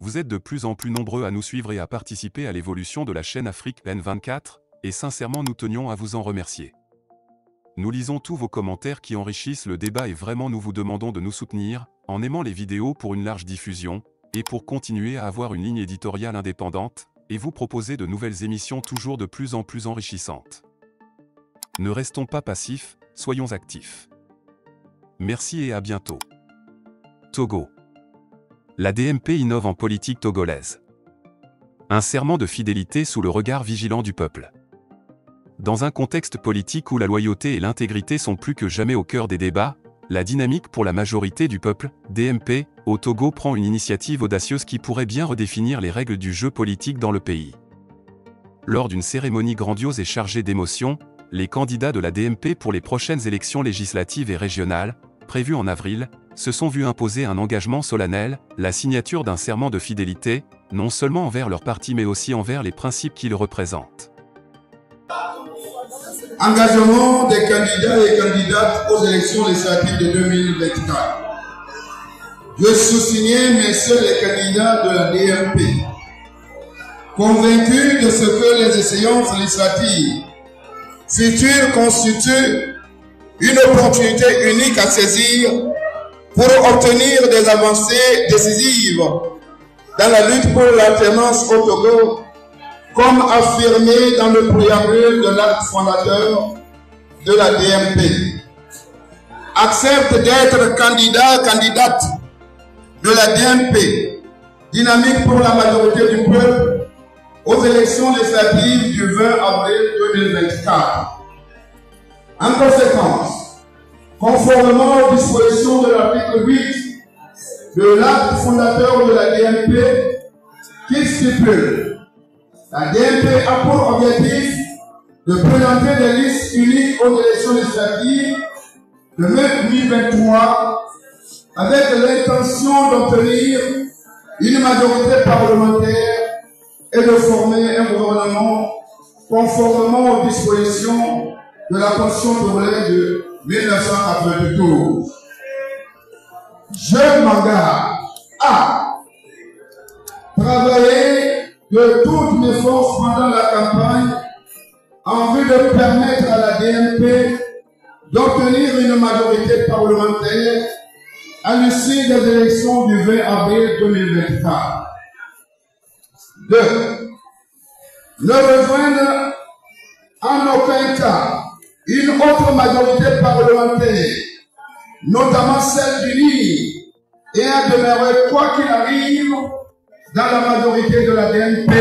vous êtes de plus en plus nombreux à nous suivre et à participer à l'évolution de la chaîne Afrique N24, et sincèrement nous tenions à vous en remercier. Nous lisons tous vos commentaires qui enrichissent le débat et vraiment nous vous demandons de nous soutenir, en aimant les vidéos pour une large diffusion, et pour continuer à avoir une ligne éditoriale indépendante, et vous proposer de nouvelles émissions toujours de plus en plus enrichissantes. Ne restons pas passifs, soyons actifs. Merci et à bientôt. Togo. La DMP innove en politique togolaise. Un serment de fidélité sous le regard vigilant du peuple. Dans un contexte politique où la loyauté et l'intégrité sont plus que jamais au cœur des débats, la dynamique pour la majorité du peuple, DMP, au Togo prend une initiative audacieuse qui pourrait bien redéfinir les règles du jeu politique dans le pays. Lors d'une cérémonie grandiose et chargée d'émotions, les candidats de la DMP pour les prochaines élections législatives et régionales, prévues en avril, se sont vus imposer un engagement solennel, la signature d'un serment de fidélité, non seulement envers leur parti mais aussi envers les principes qu'ils représentent. Engagement des candidats et candidates aux élections législatives de 2024. Je sous-signais, messieurs les candidats de la DMP, convaincus de ce que les échéances législatives futures constituent une opportunité unique à saisir pour obtenir des avancées décisives dans la lutte pour l'alternance au Togo, comme affirmé dans le préambule de l'acte fondateur de la DMP. Accepte d'être candidate de la DMP, dynamique pour la majorité du peuple, aux élections législatives du 20 avril 2024. En conséquence, conformément aux dispositions de l'article 8 de l'acte fondateur de la DMP, qui stipule: la DMP a pour objectif de présenter des listes uniques aux élections législatives de mai 2023 avec l'intention d'obtenir une majorité parlementaire et de former un gouvernement conformément aux dispositions de la Constitution togolaise de 1992. Je m'engage à travailler de toutes mes forces pendant la campagne en vue de permettre à la DMP d'obtenir une majorité parlementaire à l'issue des élections du 20 avril 2024. 2. Ne rejoindre en aucun cas une autre majorité parlementaire, notamment celle du LIR, et à demeurer quoi qu'il arrive dans la majorité de la DMP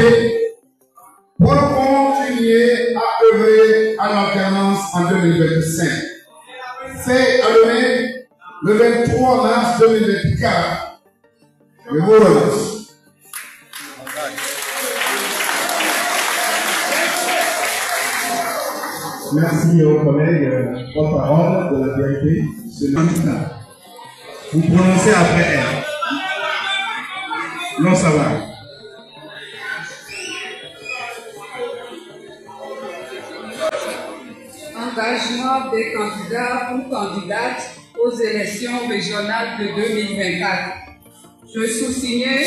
pour continuer à œuvrer à l'alternance en 2025. C'est allumé le 23 mars 2024. Je vous remercie. Merci aux collègues porte-parole de la DMP. Vous prononcez après elle. Non, ça va. Engagement des candidats ou candidates aux élections régionales de 2024. Je sous-signais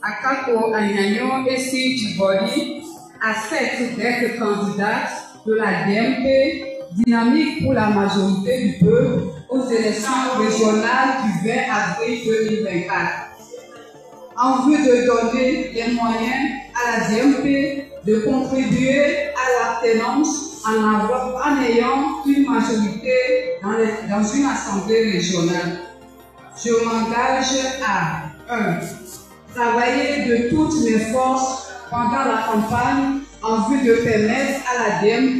à Kako Agnagnon et Sir Djiboli accepte d'être candidate de la DMP, dynamique pour la majorité du peuple, aux élections régionales du 20 avril 2024. En vue de donner les moyens à la DMP de contribuer à l'alternance en ayant une majorité dans une assemblée régionale. Je m'engage à 1. Travailler de toutes mes forces pendant la campagne en vue de permettre à la DMP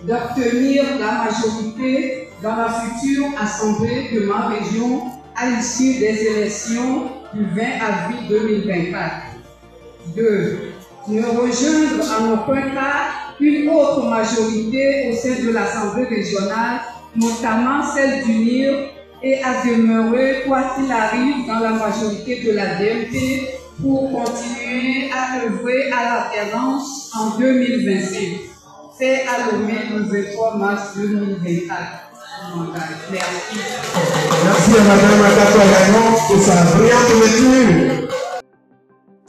d'obtenir la majorité dans la future assemblée de ma région à l'issue des élections du 20 avril 2024. 2. Ne rejoindre en aucun cas une autre majorité au sein de l'Assemblée régionale, notamment celle d'UNIR, et à demeurer, quoi qu'il arrive, dans la majorité de la DMP pour continuer à œuvrer à l'alternance en 2025. C'est allumé le 23 mars 2024. Merci. Merci à Mme Akato Agnon pour sa brillante lecture.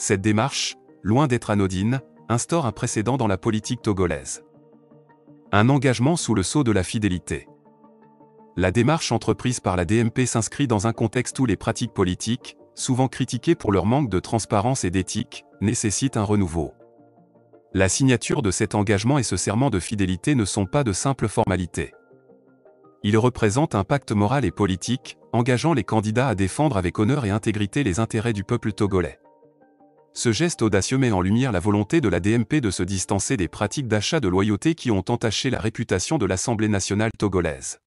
Cette démarche, loin d'être anodine, instaure un précédent dans la politique togolaise. Un engagement sous le sceau de la fidélité. La démarche entreprise par la DMP s'inscrit dans un contexte où les pratiques politiques, souvent critiquées pour leur manque de transparence et d'éthique, nécessitent un renouveau. La signature de cet engagement et ce serment de fidélité ne sont pas de simples formalités. Ils représentent un pacte moral et politique, engageant les candidats à défendre avec honneur et intégrité les intérêts du peuple togolais. Ce geste audacieux met en lumière la volonté de la DMP de se distancer des pratiques d'achat de loyauté qui ont entaché la réputation de l'Assemblée nationale togolaise.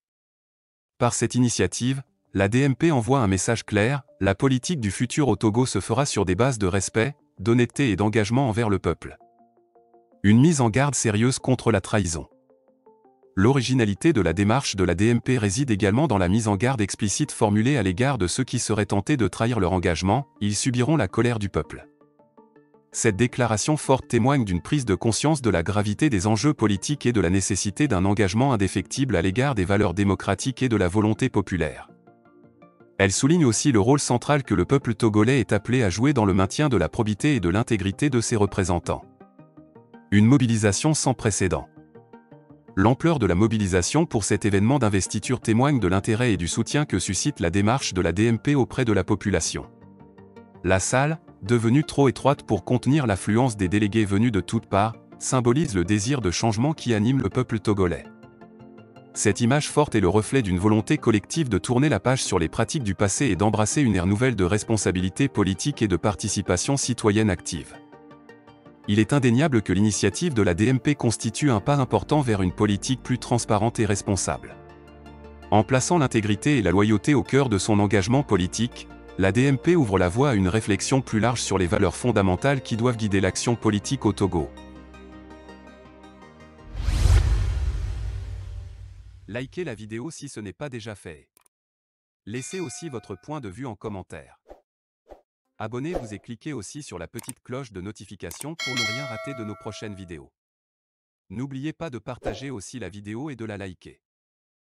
Par cette initiative, la DMP envoie un message clair: la politique du futur au Togo se fera sur des bases de respect, d'honnêteté et d'engagement envers le peuple. Une mise en garde sérieuse contre la trahison. L'originalité de la démarche de la DMP réside également dans la mise en garde explicite formulée à l'égard de ceux qui seraient tentés de trahir leur engagement: ils subiront la colère du peuple. Cette déclaration forte témoigne d'une prise de conscience de la gravité des enjeux politiques et de la nécessité d'un engagement indéfectible à l'égard des valeurs démocratiques et de la volonté populaire. Elle souligne aussi le rôle central que le peuple togolais est appelé à jouer dans le maintien de la probité et de l'intégrité de ses représentants. Une mobilisation sans précédent. L'ampleur de la mobilisation pour cet événement d'investiture témoigne de l'intérêt et du soutien que suscite la démarche de la DMP auprès de la population. La salle, devenue trop étroite pour contenir l'affluence des délégués venus de toutes parts, symbolise le désir de changement qui anime le peuple togolais. Cette image forte est le reflet d'une volonté collective de tourner la page sur les pratiques du passé et d'embrasser une ère nouvelle de responsabilité politique et de participation citoyenne active. Il est indéniable que l'initiative de la DMP constitue un pas important vers une politique plus transparente et responsable. En plaçant l'intégrité et la loyauté au cœur de son engagement politique, la DMP ouvre la voie à une réflexion plus large sur les valeurs fondamentales qui doivent guider l'action politique au Togo. Likez la vidéo si ce n'est pas déjà fait. Laissez aussi votre point de vue en commentaire. Abonnez-vous et cliquez aussi sur la petite cloche de notification pour ne rien rater de nos prochaines vidéos. N'oubliez pas de partager aussi la vidéo et de la liker.